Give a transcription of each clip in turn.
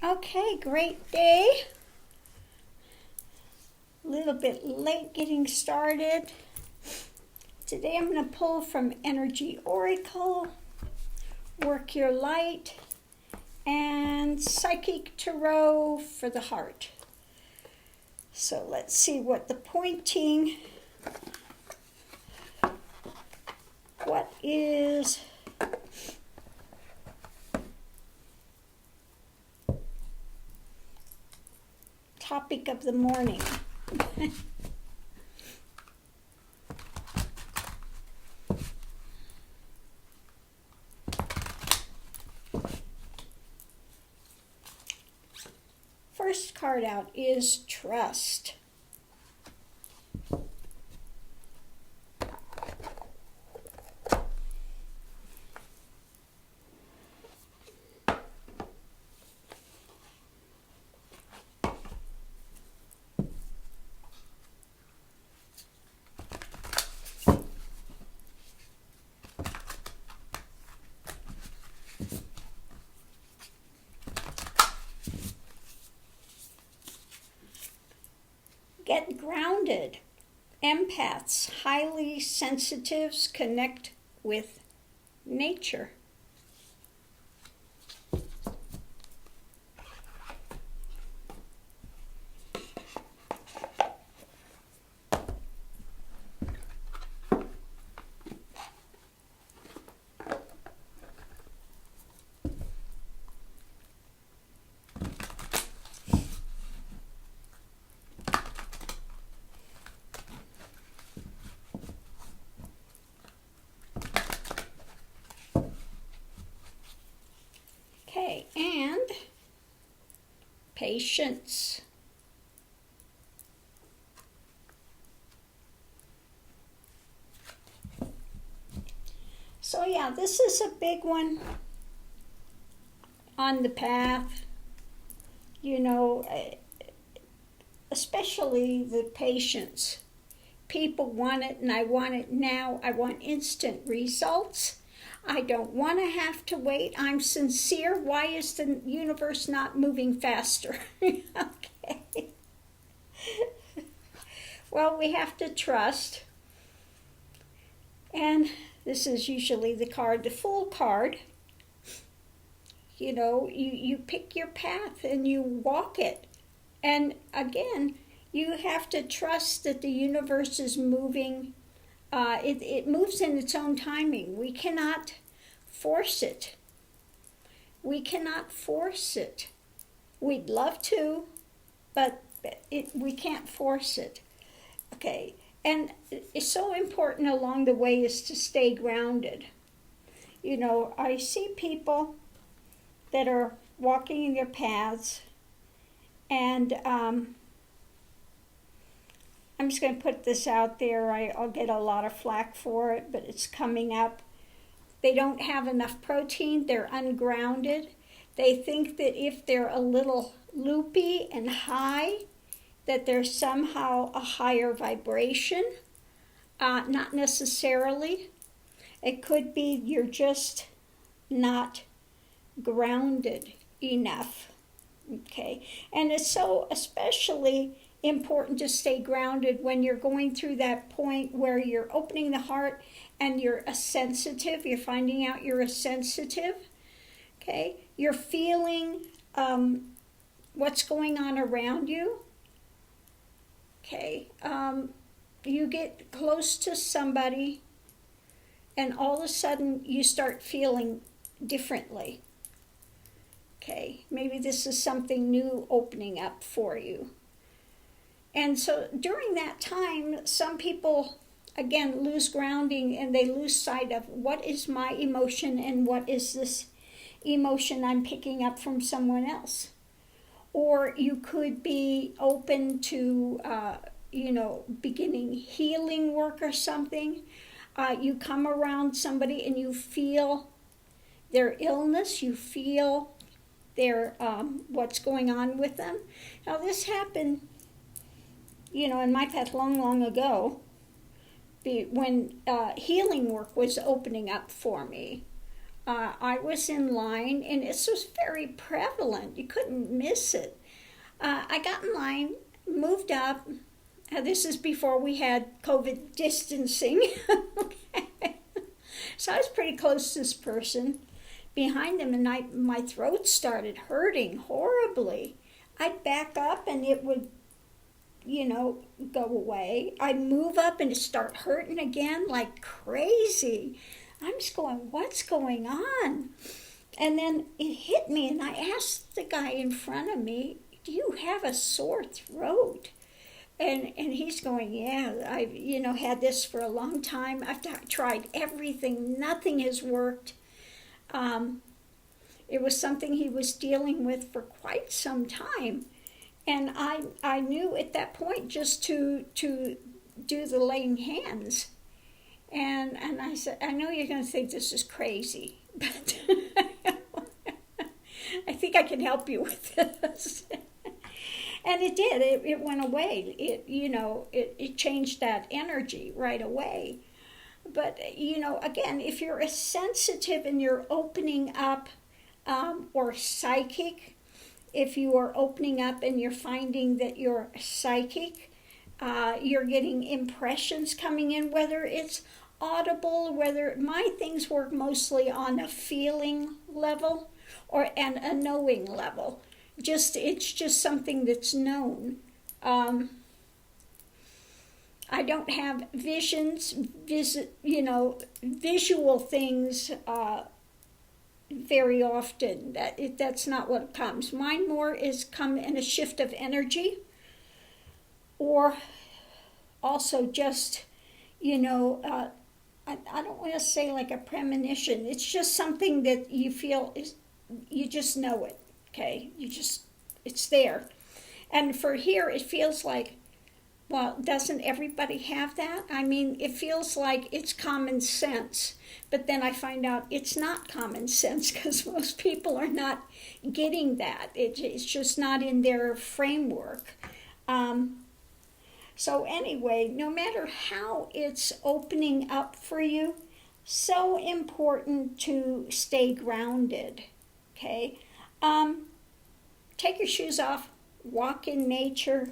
Okay, great day. A little bit late getting started. Today I'm going to pull from Energy Oracle, Work Your Light, and Psychic Tarot for the Heart. So let's see what the pointing, what is topic of the morning. First card out is Trust. Get grounded. Empaths, highly sensitives, connect with nature. Okay, and patience. So yeah, this is a big one on the path, especially the patience. People want it and I want it now. I want instant results. I don't want to have to wait. I'm sincere. Why is the universe not moving faster? Okay. Well, we have to trust. And this is usually the Fool card. You pick your path and you walk it. And again, you have to trust that the universe is moving. It moves in its own timing. We cannot force it. We cannot force it. We'd love to, but we can't force it. Okay, and it's so important along the way is to stay grounded. I see people that are walking in their paths, and I'm just going to put this out there. I'll get a lot of flack for it, but it's coming up. They don't have enough protein. They're ungrounded. They think that if they're a little loopy and high, that there's somehow a higher vibration. Not necessarily. It could be you're just not grounded enough. Okay? And it's so especially important to stay grounded when you're going through that point where you're opening the heart and you're a sensitive. You're finding out you're a sensitive. Okay? You're feeling what's going on around you. Okay? You get close to somebody and all of a sudden you start feeling differently. Okay? Maybe this is something new opening up for you. And so during that time, some people, again, lose grounding and they lose sight of what is my emotion and what is this emotion I'm picking up from someone else. Or you could be open to, beginning healing work or something. You come around somebody and you feel their illness, you feel their what's going on with them. Now this happened in my path long ago, when healing work was opening up for me. I was in line, and this was very prevalent. You couldn't miss it. I got in line, moved up. This is before we had COVID distancing. Okay. So I was pretty close to this person behind them, and my throat started hurting horribly. I'd back up and it would, go away. I'd move up and it start hurting again like crazy. I'm just going, what's going on? And then it hit me, and I asked the guy in front of me, do you have a sore throat? And he's going, yeah, I've, had this for a long time. I've tried everything. Nothing has worked. It was something he was dealing with for quite some time. And I knew at that point just to do the laying hands. And I said, I know you're going to think this is crazy, but I think I can help you with this. And it did. It went away. It changed that energy right away. But, again, if you're a sensitive and you're opening up, or psychic, if you are opening up and you're finding that you're psychic, you're getting impressions coming in, whether it's audible, whether my things work mostly on a feeling level and a knowing level. It's just something that's known. I don't have visions, visual things very often. That's not what comes. Mine more is come in a shift of energy, or also just, I don't want to say like a premonition. It's just something that you feel you just know it. Okay, it's there. And for here, it feels like, well, doesn't everybody have that? I mean, it feels like it's common sense, but then I find out it's not common sense because most people are not getting that. It's just not in their framework. So anyway, no matter how it's opening up for you, so important to stay grounded, okay? Take your shoes off, walk in nature,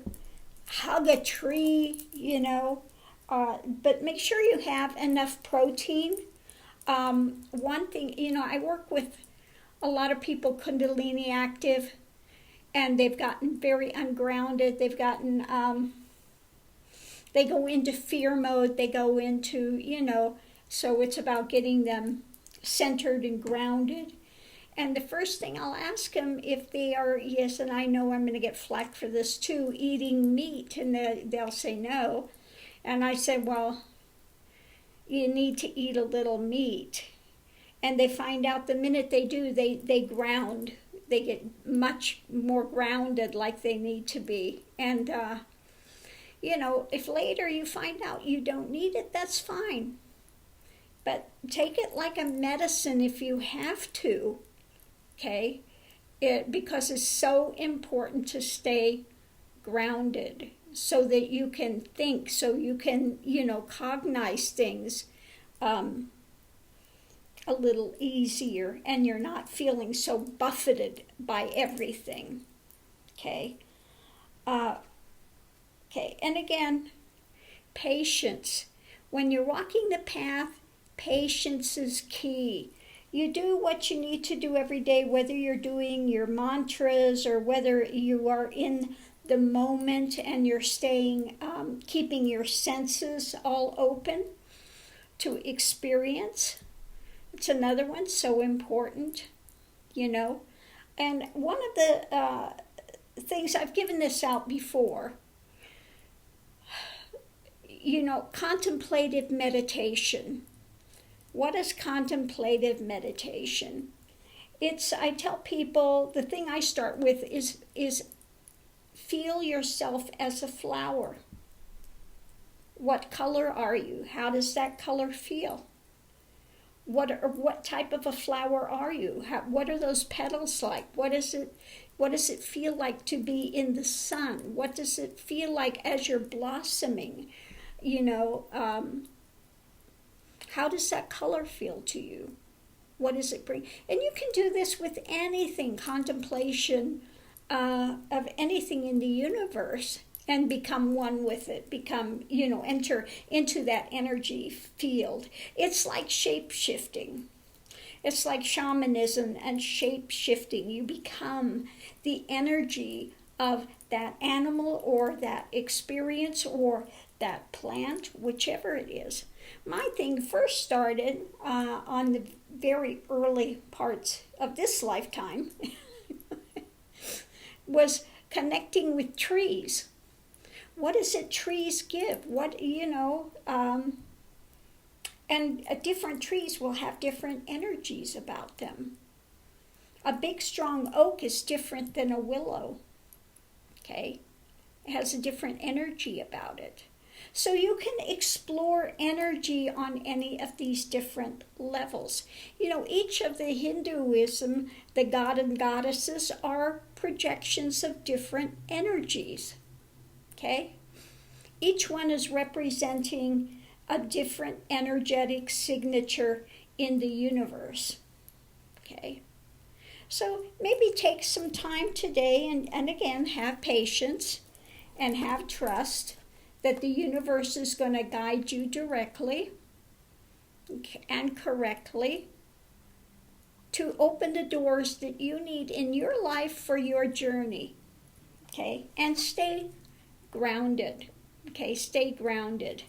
hug a tree, but make sure you have enough protein. One thing, I work with a lot of people Kundalini active, and they've gotten very ungrounded. They've gotten, they go into fear mode. They go into, so it's about getting them centered and grounded. And the first thing I'll ask them if they are, yes, and I know I'm going to get flack for this too, eating meat, and they'll say no. And I said, well, you need to eat a little meat. And they find out the minute they do, they ground. They get much more grounded like they need to be. And, if later you find out you don't need it, that's fine. But take it like a medicine if you have to. Okay, because it's so important to stay grounded so that you can think, so you can, cognize things a little easier, and you're not feeling so buffeted by everything. Okay. Okay, and again, patience. When you're walking the path, patience is key. You do what you need to do every day, whether you're doing your mantras or whether you are in the moment and you're staying, keeping your senses all open to experience. It's another one, so important, And one of the things, I've given this out before, contemplative meditation. What is contemplative meditation? I tell people, the thing I start with is feel yourself as a flower. What color are you? How does that color feel? What type of a flower are you? What are those petals like? What does it feel like to be in the sun? What does it feel like as you're blossoming? How does that color feel to you? What does it bring? And you can do this with anything, contemplation of anything in the universe, and become one with it, enter into that energy field. It's like shape-shifting. It's like shamanism and shape-shifting. You become the energy of that animal or that experience or that plant, whichever it is. My thing first started on the very early parts of this lifetime was connecting with trees. What is it trees give? And different trees will have different energies about them. A big, strong oak is different than a willow, okay? It has a different energy about it. So you can explore energy on any of these different levels. Each of the Hinduism, the god and goddesses are projections of different energies, okay? Each one is representing a different energetic signature in the universe, okay? So maybe take some time today and again, have patience and have trust that the universe is going to guide you directly and correctly to open the doors that you need in your life for your journey, okay? And stay grounded, okay? Stay grounded.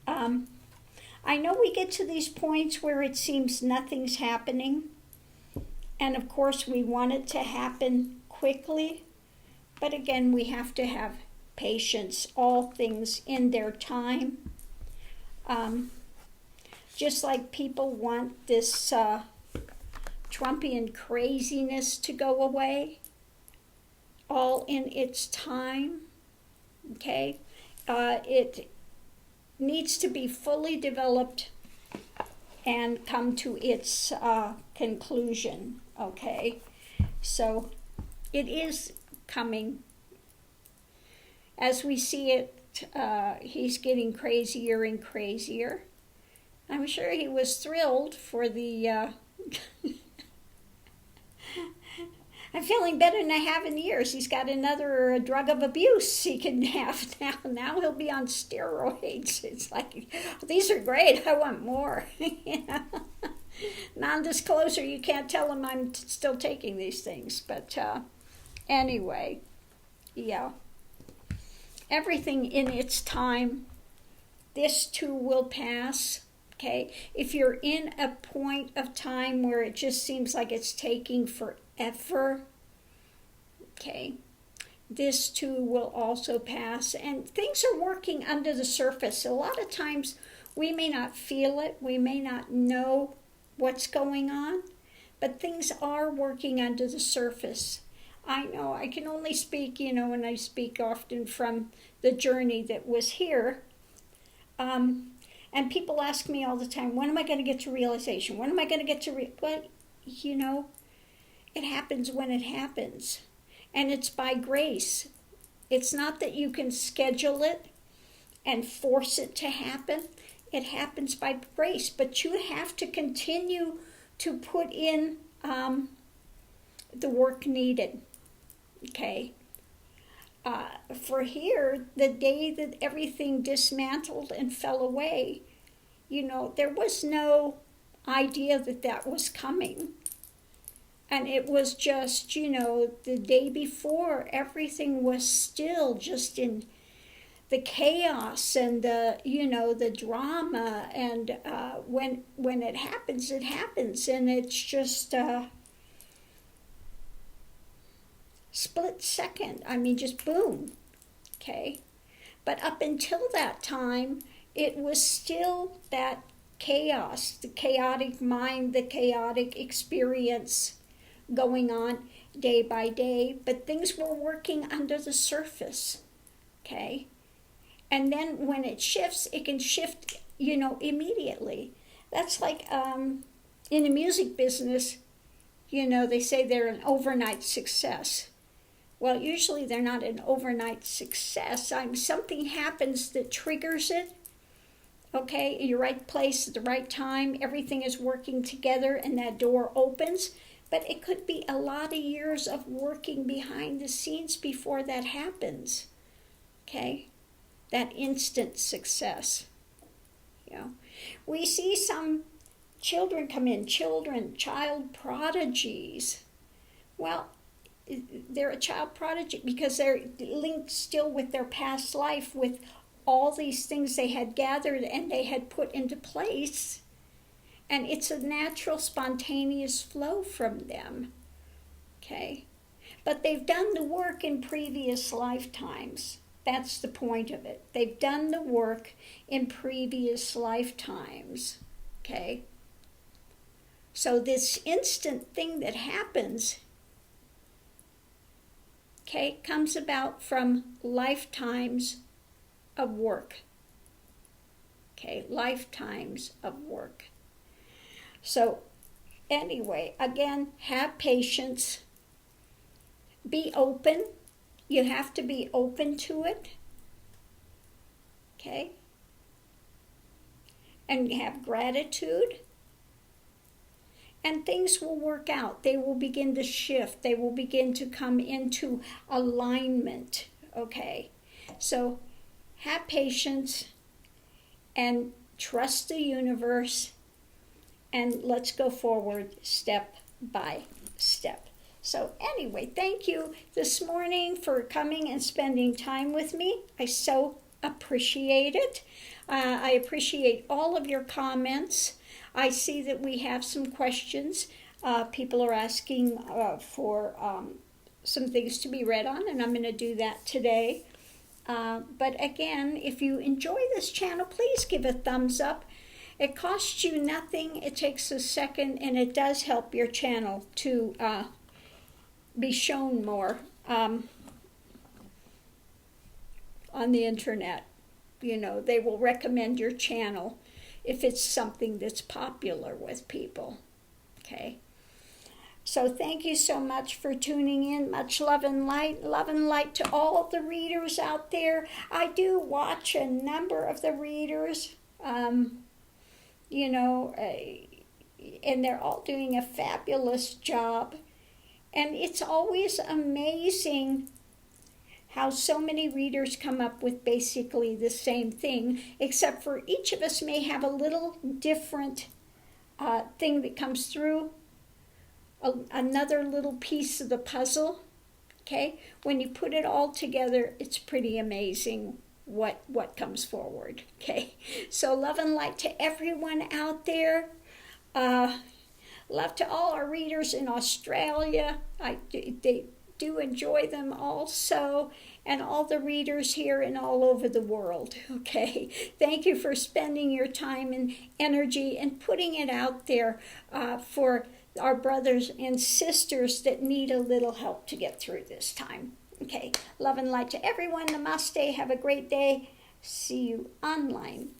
I know we get to these points where it seems nothing's happening, and of course we want it to happen quickly, but again, we have to have patience, all things in their time. Just like people want this Trumpian craziness to go away, all in its time, okay? It needs to be fully developed and come to its conclusion, okay? So it is coming. As we see it, he's getting crazier and crazier. I'm sure he was thrilled for the... I'm feeling better than I have in years. He's got another drug of abuse he can have now. Now he'll be on steroids. It's like, these are great. I want more. Non-disclosure, you can't tell him I'm still taking these things. But anyway, yeah. Everything in its time. This too will pass. Okay? If you're in a point of time where it just seems like it's taking forever, okay, this too will also pass. And things are working under the surface. A lot of times we may not feel it. We may not know what's going on. But things are working under the surface. I know I can only speak, and I speak often from the journey that was here. And people ask me all the time, when am I going to get to realization? When am I going to get to it happens when it happens. And it's by grace. It's not that you can schedule it and force it to happen. It happens by grace. But you have to continue to put in the work needed. Okay? For here, the day that everything dismantled and fell away, there was no idea that was coming. And it was just, the day before, everything was still just in the chaos and the drama. And when it happens, and it's just split second. Just boom. Okay? But up until that time, it was still that chaos, the chaotic mind, the chaotic experience going on day by day. But things were working under the surface. Okay? And then when it shifts, it can shift, immediately. That's like in the music business, they say they're an overnight success. Well, usually they're not an overnight success. Something happens that triggers it, okay, in your right place at the right time, everything is working together and that door opens. But it could be a lot of years of working behind the scenes before that happens, okay? That instant success, We see some children come in, child prodigies. Well, they're a child prodigy because they're linked still with their past life, with all these things they had gathered and they had put into place. And it's a natural, spontaneous flow from them, okay? But they've done the work in previous lifetimes. That's the point of it. They've done the work in previous lifetimes, okay? So this instant thing that happens, okay, comes about from lifetimes of work. Okay, lifetimes of work. So anyway, again, have patience. Be open. You have to be open to it. Okay? And have gratitude. And things will work out. They will begin to shift. They will begin to come into alignment. Okay? So have patience and trust the universe. And let's go forward step by step. So anyway, thank you this morning for coming and spending time with me. I so appreciate it. I appreciate all of your comments. I see that we have some questions. People are asking for some things to be read on, and I'm going to do that today. But again, if you enjoy this channel, please give a thumbs up. It costs you nothing. It takes a second, and it does help your channel to be shown more on the internet. They will recommend your channel if it's something that's popular with people. Okay? So thank you so much for tuning in. Much love and light. Love and light to all of the readers out there. I do watch a number of the readers. And they're all doing a fabulous job. And it's always amazing how so many readers come up with basically the same thing, except for each of us may have a little different thing that comes through, another little piece of the puzzle, okay? When you put it all together, it's pretty amazing what comes forward, okay? So love and light to everyone out there. Love to all our readers in Australia. They do enjoy them also, and all the readers here and all over the world, okay? Thank you for spending your time and energy and putting it out there for our brothers and sisters that need a little help to get through this time. Okay, love and light to everyone. Namaste. Have a great day. See you online.